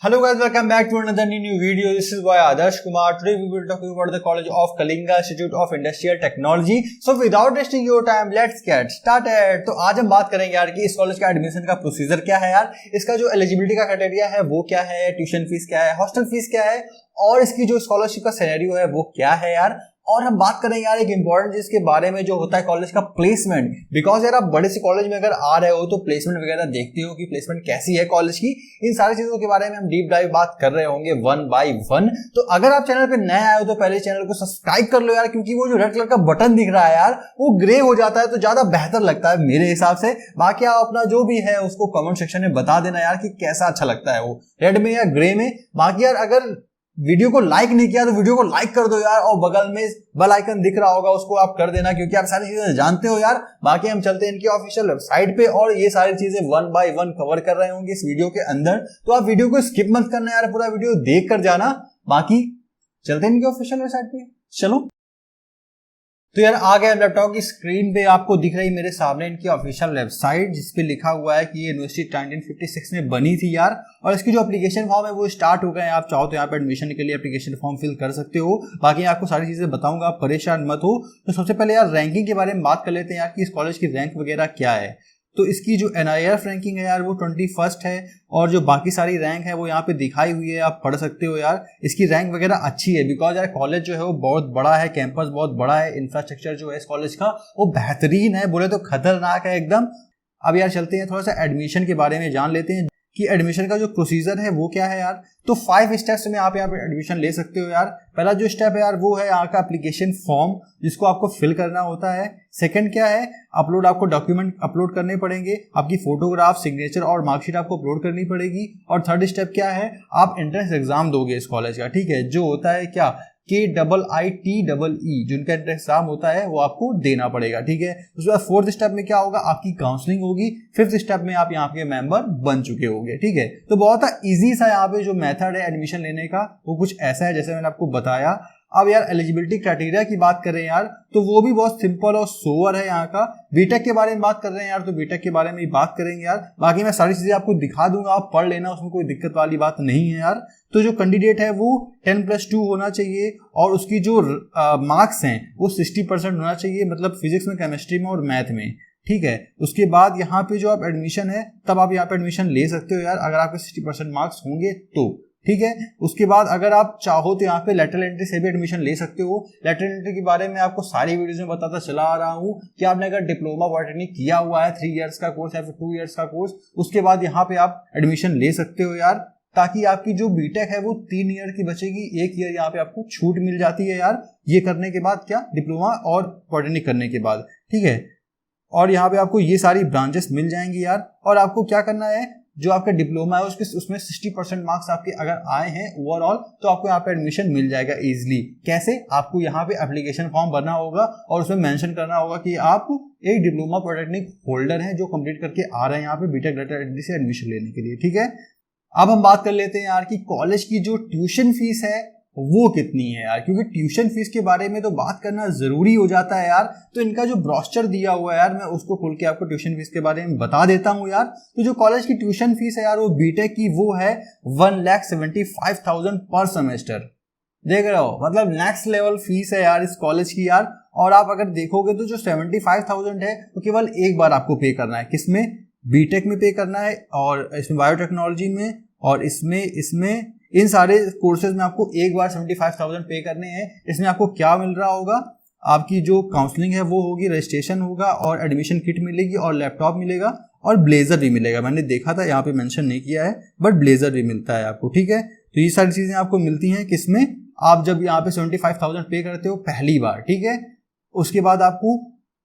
Hello guys, welcome back to another new video. This is by Adarsh Kumar. Today we will talk about the College of Kalinga Institute of Industrial Technology. So without wasting your time, let's get started. तो आज हम बात करेंगे यार कि इस college का admission का प्रोसीजर क्या है यार, इसका जो एलिजिबिलिटी का क्राइटेरिया है वो क्या है, ट्यूशन फीस क्या है, हॉस्टल फीस क्या है और इसकी जो स्कॉलरशिप का सिनेरियो है वो क्या है यार। और हम बात करेंगे यार एक इंपॉर्टेंट चीज के बारे में जो होता है कॉलेज का प्लेसमेंट। बिकॉज यार आप बड़े से कॉलेज में अगर आ रहे हो तो प्लेसमेंट वगैरह देखते हो कि प्लेसमेंट कैसी है कॉलेज की। इन सारी चीजों के बारे में हम डीप डाइव बात कर रहे होंगे वन बाय वन। तो अगर आप चैनल पे नए आए हो तो पहले चैनल को सब्सक्राइब कर लो यार, क्योंकि वो जो रेड कलर का बटन दिख रहा है यार वो ग्रे हो जाता है तो ज्यादा बेहतर लगता है मेरे हिसाब से। बाकी आप अपना जो भी है उसको कमेंट सेक्शन में बता देना यार कि कैसा अच्छा लगता है वो, रेड में या ग्रे में। बाकी यार अगर वीडियो को लाइक नहीं किया तो वीडियो को लाइक कर दो यार, और बगल में बेल आइकन दिख रहा होगा उसको आप कर देना, क्योंकि आप सारी चीजें जानते हो यार। बाकी हम चलते हैं इनकी ऑफिशियल वेबसाइट पे और ये सारी चीजें वन बाय वन कवर कर रहे होंगे इस वीडियो के अंदर। तो आप वीडियो को स्किप मत करना यार, पूरा वीडियो देख कर जाना। बाकी चलते हैं इनकी ऑफिशियल वेबसाइट पे, चलो। तो यार आ गया लैपटॉप की स्क्रीन पे, आपको दिख रही मेरे सामने इनकी ऑफिशियल वेबसाइट जिसपे लिखा हुआ है कि ये यूनिवर्सिटी 1956 में बनी थी यार। और इसकी जो एप्लीकेशन फॉर्म है वो स्टार्ट हो गए हैं, आप चाहो तो यहाँ पे एडमिशन के लिए एप्लीकेशन फॉर्म फिल कर सकते हो। बाकी आपको सारी चीजें बताऊंगा, आप परेशान मत हो। तो सबसे पहले यार रैंकिंग के बारे में बात कर लेते हैं यार कि इस कॉलेज की रैंक वगैरह क्या है। तो इसकी जो NIRF रैंकिंग है यार वो 21st है, और जो बाकी सारी रैंक है वो यहाँ पे दिखाई हुई है, आप पढ़ सकते हो यार। इसकी रैंक वगैरह अच्छी है बिकॉज यार कॉलेज जो है वो बहुत बड़ा है, कैंपस बहुत बड़ा है, इंफ्रास्ट्रक्चर जो है इस कॉलेज का वो बेहतरीन है, बोले तो खतरनाक है एकदम। अब यार चलते हैं थोड़ा सा एडमिशन के बारे में जान लेते हैं कि एडमिशन का जो प्रोसीजर है वो क्या है यार। तो 5 स्टेप्स में आप यहाँ पे एडमिशन ले सकते हो यार। पहला जो स्टेप है यार वो है यहाँ का एप्लीकेशन फॉर्म जिसको आपको फिल करना होता है। सेकंड क्या है, अपलोड, आपको डॉक्यूमेंट अपलोड करने पड़ेंगे, आपकी फोटोग्राफ, सिग्नेचर और मार्कशीट आपको अपलोड करनी पड़ेगी। और थर्ड स्टेप क्या है, आप एंट्रेंस एग्जाम दोगे इस कॉलेज का, ठीक है, जो होता है क्या KIITEE, जिनका एंट्रेंस एग्जाम होता है वो आपको देना पड़ेगा, ठीक है। उसके बाद फोर्थ स्टेप में क्या होगा, आपकी काउंसलिंग होगी। फिफ्थ स्टेप में आप यहाँ के मेंबर बन चुके होंगे, ठीक है। तो बहुत इजी सा यहाँ पे जो मेथड है एडमिशन लेने का वो कुछ ऐसा है जैसे मैंने आपको बताया। अब यार एलिजिबिलिटी क्राइटेरिया की बात करें यार तो वो भी बहुत सिंपल और सोवर है यहाँ का। बीटेक के बारे में बात कर रहे हैं यार तो बीटेक के बारे में ही बात करेंगे यार। बाकी मैं सारी चीजें आपको दिखा दूंगा, आप पढ़ लेना, उसमें कोई दिक्कत वाली बात नहीं है यार। तो जो कैंडिडेट है वो 10+2 होना चाहिए और उसकी जो मार्क्स हैं वो 60% होना चाहिए, मतलब फिजिक्स में, केमिस्ट्री में और मैथ में, ठीक है। उसके बाद यहाँ पे जो आप एडमिशन है तब आप यहाँ पे एडमिशन ले सकते हो यार अगर आपके 60% मार्क्स होंगे तो, ठीक है। उसके बाद अगर आप चाहो तो यहाँ पे लेटरल एंट्री से भी एडमिशन ले सकते हो। लेटरल एंट्री के बारे में आपको सारी वीडियोस में बताता चला आ रहा हूँ कि आपने अगर डिप्लोमा पॉलिटेक्निक किया हुआ है 3 इयर्स का कोर्स या फिर 2 इयर्स का कोर्स, उसके बाद यहाँ पे आप एडमिशन ले सकते हो यार, ताकि आपकी जो बीटेक है वो 3 ईयर की बचेगी, 1 ईयर यहाँ पे आपको छूट मिल जाती है यार, ये करने के बाद, क्या, डिप्लोमा और पॉलिटेक्निक करने के बाद, ठीक है। और यहाँ पे आपको ये सारी ब्रांचेस मिल जाएंगी यार। और आपको क्या करना है, जो आपका डिप्लोमा है उसमें 60% मार्क्स आपके अगर आए हैं ओवरऑल तो आपको यहाँ पे एडमिशन मिल जाएगा इजीली। कैसे, आपको यहाँ पे एप्लीकेशन फॉर्म भरना होगा और उसमें मेंशन करना होगा कि आप एक डिप्लोमा पॉलिटेक्निक होल्डर हैं जो कंप्लीट करके आ रहे हैं यहाँ पे बीटेक लेटर एंट्री से एडमिशन लेने के लिए, ठीक है। अब हम बात कर लेते हैं यार कि कॉलेज की जो ट्यूशन फीस है वो कितनी है यार, क्योंकि ट्यूशन फीस के बारे में तो बात करना जरूरी हो जाता है यार। तो इनका जो ब्रोशर दिया हुआ है यार मैं उसको खोल के आपको ट्यूशन फीस के बारे में बता देता हूँ यार। तो जो कॉलेज की ट्यूशन फीस है यार वो बीटेक की वो है 1,75,000 पर सेमेस्टर। देख रहे हो, मतलब नेक्स्ट लेवल फीस है यार इस कॉलेज की यार। और आप अगर देखोगे तो जो 75,000 है वो केवल एक बार आपको पे करना है, किसमें, बीटेक में पे करना है, और इसमें बायोटेक्नोलॉजी में और इसमें इन सारे कोर्सेज में आपको एक बार 75,000 पे करने हैं। इसमें आपको क्या मिल रहा होगा, आपकी जो काउंसलिंग है वो होगी, रजिस्ट्रेशन होगा और एडमिशन किट मिलेगी और लैपटॉप मिलेगा और ब्लेजर भी मिलेगा। मैंने देखा था यहाँ पे मेंशन नहीं किया है बट ब्लेजर भी मिलता है आपको, ठीक है। तो ये सारी चीजें आपको मिलती हैं किसमें, आप जब यहाँ पे 75,000 पे करते हो पहली बार, ठीक है। उसके बाद आपको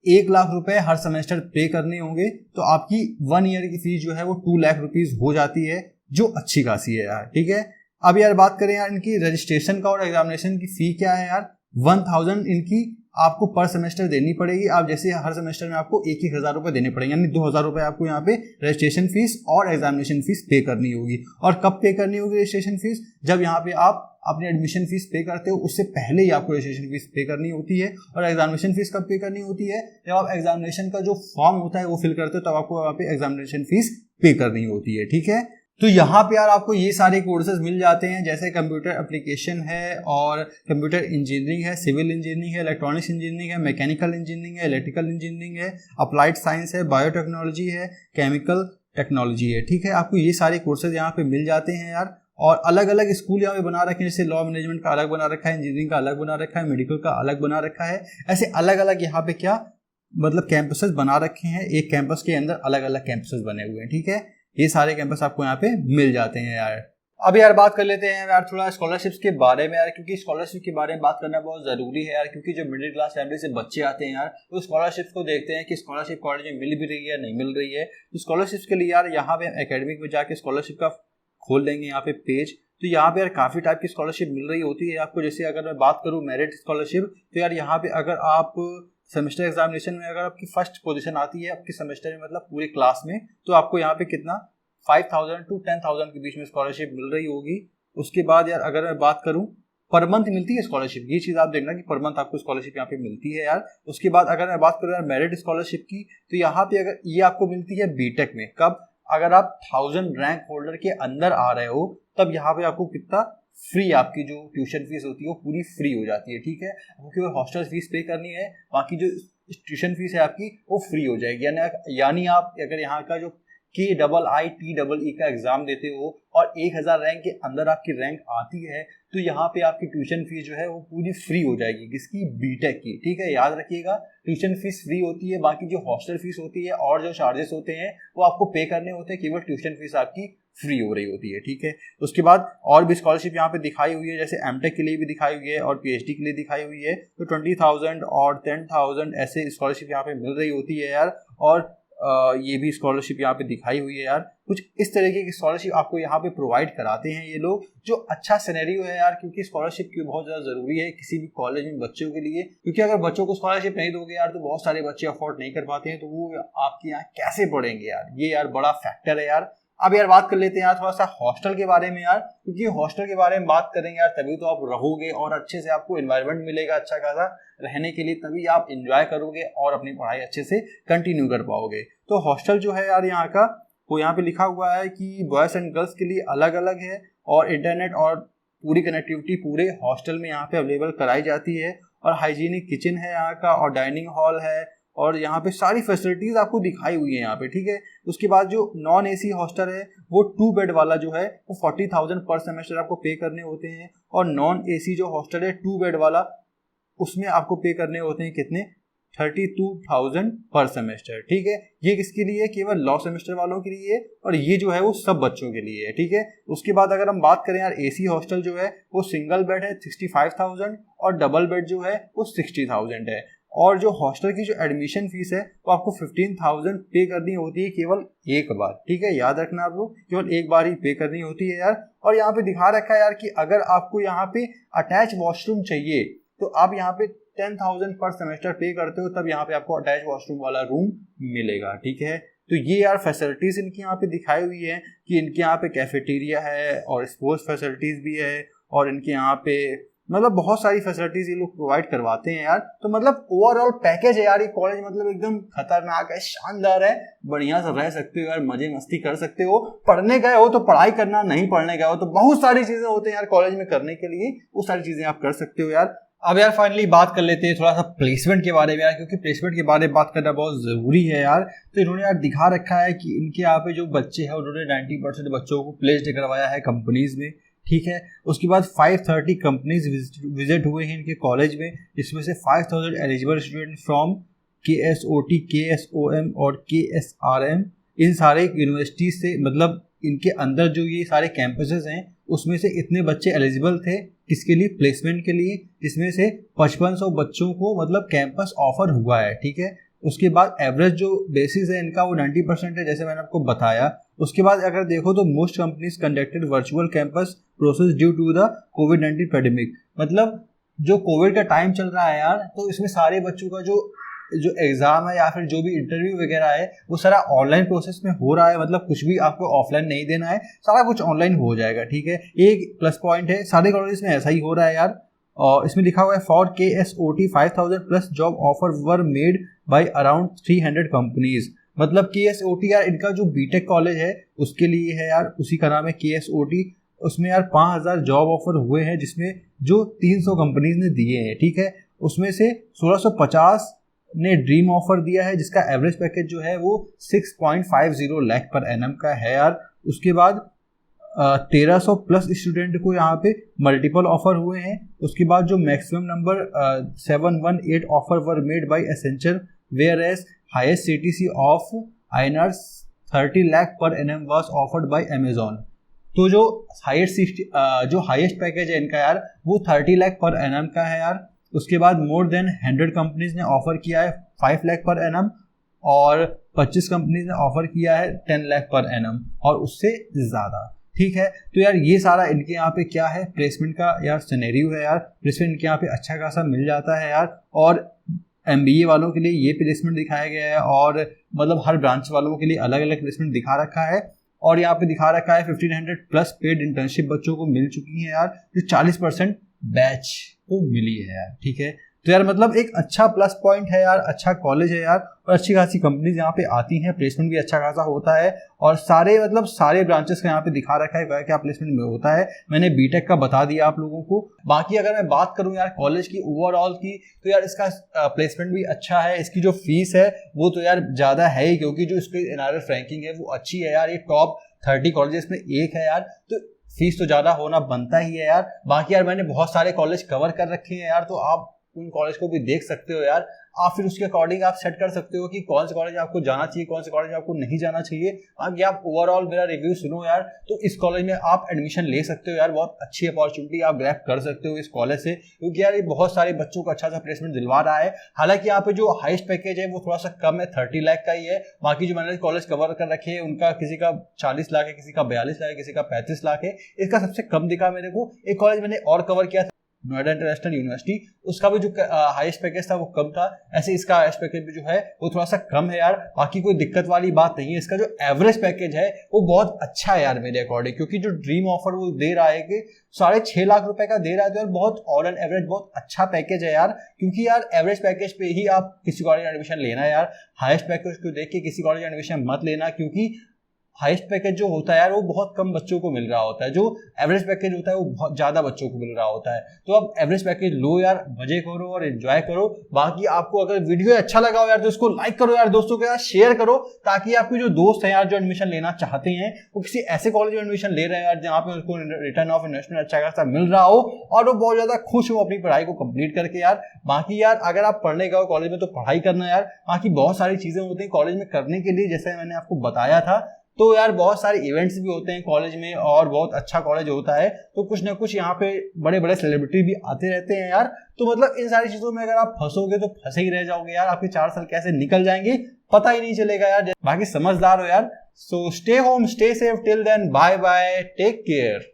1 लाख रुपए हर सेमेस्टर पे करने होंगे, तो आपकी 1 ईयर की फीस जो है वो 2 लाख रुपीज हो जाती है, जो अच्छी खासी है यार, ठीक है। अब यार बात करें यार इनकी रजिस्ट्रेशन का और एग्जामिनेशन की फी क्या है यार, 1,000 इनकी आपको पर सेमेस्टर देनी पड़ेगी। आप जैसे हर सेमेस्टर में आपको 1,000 रुपए देने पड़ेंगे, यानी 2,000 रुपए आपको यहाँ पे रजिस्ट्रेशन फीस और एग्जामिनेशन फीस पे करनी होगी। और कब पे करनी होगी रजिस्ट्रेशन फीस, जब यहाँ पे आप अपनी एडमिशन फीस पे करते हो उससे पहले ही आपको रजिस्ट्रेशन फीस पे करनी होती है। और एग्जामिनेशन फीस कब पे करनी होती है, जब आप एग्जामिनेशन का जो फॉर्म होता है वो फिल करते हो तब आपको यहाँ पे एग्जामिनेशन फीस पे करनी होती है, ठीक है। तो यहाँ पे यार आपको ये सारे कोर्सेज मिल जाते हैं, जैसे कंप्यूटर एप्लीकेशन है और कंप्यूटर इंजीनियरिंग है, सिविल इंजीनियरिंग है, इलेक्ट्रॉनिक्स इंजीनियरिंग है, मैकेनिकल इंजीनियरिंग है, इलेक्ट्रिकल इंजीनियरिंग है, अप्लाइड साइंस है, बायोटेक्नोलॉजी है, केमिकल टेक्नोलॉजी है। ठीक है, आपको ये सारे कोर्सेज यहाँ पे मिल जाते हैं यार। और अलग अलग स्कूल यहाँ पे बना रखे हैं, जैसे लॉ मैनेजमेंट का अलग बना रखा है, इंजीनियरिंग का अलग बना रखा है, मेडिकल का अलग बना रखा है। ऐसे अलग अलग यहाँ पे क्या मतलब कैंपसेस बना रखे हैं, एक कैंपस के अंदर अलग अलग कैंपसेस बने हुए हैं। ठीक है, ये सारे कैंपस आपको यहाँ पे मिल जाते हैं यार। अब यार बात कर लेते हैं यार थोड़ा स्कॉलरशिप्स के बारे में यार, क्योंकि स्कॉलरशिप के बारे में बात करना बहुत ज़रूरी है यार, क्योंकि जो मिडिल क्लास फैमिली से बच्चे आते हैं यार, तो स्कॉलरशिप्स को देखते हैं कि स्कॉलरशिप कॉलेज में मिल भी रही है नहीं मिल रही है। तो स्कॉलरशिप्स के लिए यार यहाँ पे हम एकेडमिक में जाके स्कॉलरशिप का खोल देंगे यहाँ पे पेज। तो यहाँ पे यार काफ़ी टाइप की स्कॉलरशिप मिल रही होती है आपको। जैसे अगर मैं बात करूँ मेरिट स्कॉलरशिप, तो यार यहाँ पे अगर आप सेमेस्टर एग्जामिनेशन में अगर आपकी फर्स्ट पोजीशन आती है आपकी सेमेस्टर में, मतलब पूरे क्लास में, तो आपको यहाँ पे कितना 5,000 to 10,000 के बीच में स्कॉलरशिप मिल रही होगी। उसके बाद यार अगर मैं बात करूँ पर मंथ मिलती है स्कॉलरशिप, ये चीज़ आप देखना कि पर मंथ आपको स्कॉलरशिप यहाँ पे मिलती है यार। उसके बाद अगर मैं बात करूँ यार मेरिट स्कॉलरशिप की, तो यहाँ पे अगर ये आपको मिलती है बीटेक में, कब अगर आप 1000 रैंक होल्डर के अंदर आ रहे हो, तब यहाँ पे आपको कितना फ्री आपकी जो ट्यूशन फीस होती है वो पूरी फ्री हो जाती है। ठीक है, आपको केवल हॉस्टल फीस पे करनी है, बाकी जो ट्यूशन फीस है आपकी वो फ्री हो जाएगी। यानी आप अगर यहाँ का जो KIIT का एग्जाम देते हो और 1000 रैंक के अंदर आपकी रैंक आती है, तो यहाँ पे आपकी ट्यूशन फीस जो है वो पूरी फ्री हो जाएगी, किसकी, बीटेक की। ठीक है, याद रखिएगा ट्यूशन फीस फ्री होती है, बाकी जो हॉस्टल फीस होती है और जो चार्जेस होते हैं वो आपको पे करने होते हैं, केवल ट्यूशन फीस आपकी फ्री हो रही होती है। ठीक है, उसके बाद और भी स्कॉलरशिप यहाँ पे दिखाई हुई है, जैसे एमटेक के लिए भी दिखाई हुई है और PhD के लिए दिखाई हुई है। तो 20,000 और 10,000 ऐसे स्कॉलरशिप यहाँ पे मिल रही होती है यार। और ये भी स्कॉलरशिप यहाँ पे दिखाई हुई है यार। कुछ इस तरीके की स्कॉलरशिप आपको यहाँ पे प्रोवाइड कराते हैं ये लोग, जो अच्छा सिनेरियो है यार, क्योंकि स्कॉलरशिप की बहुत ज़्यादा ज़रूरी है किसी भी कॉलेज में बच्चों के लिए, क्योंकि अगर बच्चों को स्कॉलरशिप नहीं दोगे यार तो बहुत सारे बच्चे अफोर्ड नहीं कर पाते हैं, तो वो आपके यहाँ कैसे पढ़ेंगे यार, ये यार बड़ा फैक्टर है यार। अब यार बात कर लेते हैं यार थोड़ा सा हॉस्टल के बारे में यार, क्योंकि हॉस्टल के बारे में बात करेंगे यार तभी तो आप रहोगे और अच्छे से आपको एनवायरनमेंट मिलेगा अच्छा खासा रहने के लिए, तभी आप एंजॉय करोगे और अपनी पढ़ाई अच्छे से कंटिन्यू कर पाओगे। तो हॉस्टल जो है यार यहाँ का, वो यहाँ पे लिखा हुआ है कि बॉयज़ एंड गर्ल्स के लिए अलग अलग है, और इंटरनेट और पूरी कनेक्टिविटी पूरे हॉस्टल में यहाँ पे अवेलेबल कराई जाती है, और हाइजीनिक किचन है यहाँ का, और डाइनिंग हॉल है, और यहाँ पे सारी फैसिलिटीज़ आपको दिखाई हुई है यहाँ पे। ठीक है, उसके बाद जो नॉन AC हॉस्टल है वो 2 बेड वाला जो है वो 40,000 पर सेमेस्टर आपको पे करने होते हैं, और नॉन AC जो हॉस्टल है 2 बेड वाला उसमें आपको पे करने होते हैं कितने, 32,000 पर सेमेस्टर। ठीक है, ये किसके लिए, केवल लॉ सेमेस्टर वालों के लिए, और ये जो है वो सब बच्चों के लिए है। ठीक है, उसके बाद अगर हम बात करें यार AC हॉस्टल जो है वो सिंगल बेड है 65,000 और डबल बेड जो है वो 60,000 है, और जो हॉस्टल की जो एडमिशन फीस है वो आपको 15,000 पे करनी होती है केवल एक बार। ठीक है, याद रखना आप लोग, केवल एक बार ही पे करनी होती है यार। और यहाँ पे दिखा रखा है यार कि अगर आपको यहाँ पे अटैच वॉशरूम चाहिए तो आप यहाँ पे 10,000 पर सेमेस्टर पे करते हो, तब यहाँ पे आपको अटैच वॉशरूम वाला रूम मिलेगा। ठीक है, तो ये यार फैसिलिटीज़ इनकी यहाँ पे दिखाई हुई है कि इनके यहाँ पे कैफेटेरिया है और स्पोर्ट्स फैसिलिटीज़ भी है, और इनके यहाँ पे मतलब बहुत सारी फैसिलिटीज ये लोग प्रोवाइड करवाते हैं यार। तो मतलब ओवरऑल पैकेज है यार, ये कॉलेज मतलब एकदम खतरनाक है, शानदार है, बढ़िया से रह सकते हो यार, मजे मस्ती कर सकते हो, पढ़ने गए हो तो पढ़ाई करना, नहीं पढ़ने गए हो तो बहुत सारी चीजें होते हैं यार कॉलेज में करने के लिए, वो सारी चीजें आप कर सकते हो यार। अब यार फाइनली बात कर लेते हैं थोड़ा सा प्लेसमेंट के बारे में यार, क्योंकि प्लेसमेंट के बारे में बात करना बहुत ज़रूरी है यार। तो इन्होंने यार दिखा रखा है कि इनके यहाँ पे जो बच्चे हैं उन्होंने 90% बच्चों को प्लेस्ड करवाया है कंपनीज में। ठीक है, उसके बाद 530 कंपनीज विजिट हुए हैं इनके कॉलेज में, जिसमें से 5,000 eligible student from KSOT, KSOM और KSRM, इन सारे यूनिवर्सिटी से, मतलब इनके अंदर जो ये सारे कैंपसेस हैं उसमें से इतने बच्चे एलिजिबल थे किसके लिए, प्लेसमेंट के लिए, जिसमें से 5500 बच्चों को मतलब कैंपस ऑफर हुआ है। ठीक है, उसके बाद एवरेज जो बेसिस है इनका वो 90% है, जैसे मैंने आपको बताया। उसके बाद अगर देखो तो most companies conducted virtual campus process due to the कोविड-19 पैंडेमिक, मतलब जो कोविड का टाइम चल रहा है यार, तो इसमें सारे बच्चों का जो एग्जाम है या फिर जो भी इंटरव्यू वगैरह है वो सारा ऑनलाइन प्रोसेस में हो रहा है, मतलब कुछ भी आपको ऑफलाइन नहीं देना है, सारा कुछ ऑनलाइन हो जाएगा। ठीक है, एक प्लस पॉइंट है, सारे कॉलेज में ऐसा ही हो रहा है यार। और इसमें लिखा हुआ है for KSOT 5,000 plus job offer were made by around 300 companies, मतलब KSOT यार इनका जो बीटेक कॉलेज है उसके लिए है यार, उसी का नाम है KSOT। उसमें यार 5000 जॉब ऑफर हुए हैं जिसमें जो 300 कंपनीज ने दिए हैं, ठीक है। उसमें से 1650 ने ड्रीम ऑफर दिया है जिसका एवरेज पैकेज जो है वो 6.50 लाख पर एनम का है यार। उसके बाद 1300 प्लस स्टूडेंट को यहाँ पे मल्टीपल ऑफर हुए हैं। उसके बाद जो maximum number 718 offer were made by Accenture where as highest CTC of INR 30 lakh per annum was offered by Amazon. तो जो हाईएस्ट पैकेज है इनका यार वो 30 लाख पर एनम का है यार। उसके बाद मोर देन 100 कंपनीज ने ऑफर किया है 5 लाख पर एनम और 25 कंपनीज ने ऑफर किया है 10 लाख पर एनम और उससे ज़्यादा, ठीक है। तो यार ये सारा इनके यहाँ पे क्या है, प्लेसमेंट का यार सिनेरियो है यार। प्लेसमेंट इनके यहाँ पे अच्छा खासा मिल जाता है यार। और MBA वालों के लिए ये प्लेसमेंट दिखाया गया है और मतलब हर ब्रांच वालों के लिए अलग अलग प्लेसमेंट दिखा रखा है। और यहाँ पे दिखा रखा है 1500 प्लस पेड इंटर्नशिप बच्चों को मिल चुकी है यार, जो 40% बैच को मिली है यार, ठीक है। तो यार मतलब एक अच्छा प्लस पॉइंट है यार, अच्छा कॉलेज है यार और अच्छी खासी कंपनीज यहाँ पे आती हैं, प्लेसमेंट भी अच्छा खासा होता है और सारे ब्रांचेस का यहाँ पे दिखा रखा है क्या प्लेसमेंट में होता है। मैंने बीटेक का बता दिया आप लोगों को। बाकी अगर मैं बात करूँ यार कॉलेज की ओवरऑल की, तो यार इसका प्लेसमेंट भी अच्छा है। इसकी जो फीस है वो तो यार ज़्यादा है ही, क्योंकि जो इसकी NRF रैंकिंग है वो अच्छी है यार। ये टॉप 30 कॉलेजेस में एक है यार, तो फीस तो ज़्यादा होना बनता ही है यार। बाकी यार मैंने बहुत सारे कॉलेज कवर कर रखे हैं यार, तो आप उन कॉलेज को भी देख सकते हो यार। आप फिर उसके अकॉर्डिंग आप सेट कर सकते हो कि कौन से कॉलेज आपको जाना चाहिए, कौन से कॉलेज आपको नहीं जाना चाहिए। बाकी आप ओवरऑल मेरा रिव्यू सुनो यार, तो इस कॉलेज में आप एडमिशन ले सकते हो यार। बहुत अच्छी अपॉर्चुनिटी आप ग्रैब कर सकते हो इस कॉलेज से, क्योंकि यार ये बहुत सारे बच्चों को अच्छा सा प्लेसमेंट दिलवा रहा है। हालांकि यहाँ पे जो हाईएस्ट पैकेज है वो थोड़ा सा कम है, 30 लाख का ही है। बाकी जो मैंने कॉलेज कवर कर रखे हैं उनका किसी का 40 लाख है, किसी का 42 लाख है, किसी का 35 लाख है। इसका सबसे कम दिखा मेरे को एक कॉलेज मैंने और कवर किया था, नोएडा इंटरनेशनल यूनिवर्सिटी। उसका भी जो हाईएस्ट पैकेज था वो कम था। ऐसे इसका हाईएस्ट पैकेज भी जो है वो थोड़ा सा कम है यार। बाकी कोई दिक्कत वाली बात नहीं है। इसका जो एवरेज पैकेज है वो बहुत अच्छा है यार मेरे अकॉर्डिंग, क्योंकि जो ड्रीम ऑफर वो दे रहा है कि 6.5 लाख रुपए का दे रहा है, तो यार बहुत ऑन एन एवरेज बहुत अच्छा पैकेज है यार। क्योंकि यार एवरेज पैकेज पे ही आप किसी कॉलेज में एडमिशन लेना है यार। हाईएस्ट पैकेज को देख के किसी कॉलेज में एडमिशन मत लेना, क्योंकि हाईएस्ट पैकेज जो होता है यार वो बहुत कम बच्चों को मिल रहा होता है, जो एवरेज पैकेज होता है वो बहुत ज्यादा बच्चों को मिल रहा होता है। तो अब एवरेज पैकेज लो यार, मजे करो और एंजॉय करो। बाकी आपको अगर वीडियो अच्छा लगा हो यार तो इसको लाइक करो यार, दोस्तों के साथ शेयर करो, ताकि आपके जो दोस्त हैं यार जो एडमिशन लेना चाहते हैं वो किसी ऐसे कॉलेज में एडमिशन ले रहे हैं यार जहाँ पे उनको रिटर्न ऑफ इन्वेस्टमेंट अच्छा खासा मिल रहा हो और वो बहुत ज्यादा खुश हो अपनी पढ़ाई को कंप्लीट करके यार। बाकी यार अगर आप पढ़ने गए कॉलेज में तो पढ़ाई करना यार। बाकी बहुत सारी चीजें होती हैं कॉलेज में करने के लिए, जैसे मैंने आपको बताया था। तो यार बहुत सारे इवेंट्स भी होते हैं कॉलेज में और बहुत अच्छा कॉलेज होता है, तो कुछ ना कुछ यहाँ पे बड़े बड़े सेलिब्रिटी भी आते रहते हैं यार। तो मतलब इन सारी चीजों में अगर आप फंसोगे तो फंसे ही रह जाओगे यार। आपके 4 साल कैसे निकल जाएंगे पता ही नहीं चलेगा यार। बाकी समझदार हो यार। So stay home, stay safe, till then bye bye, take care.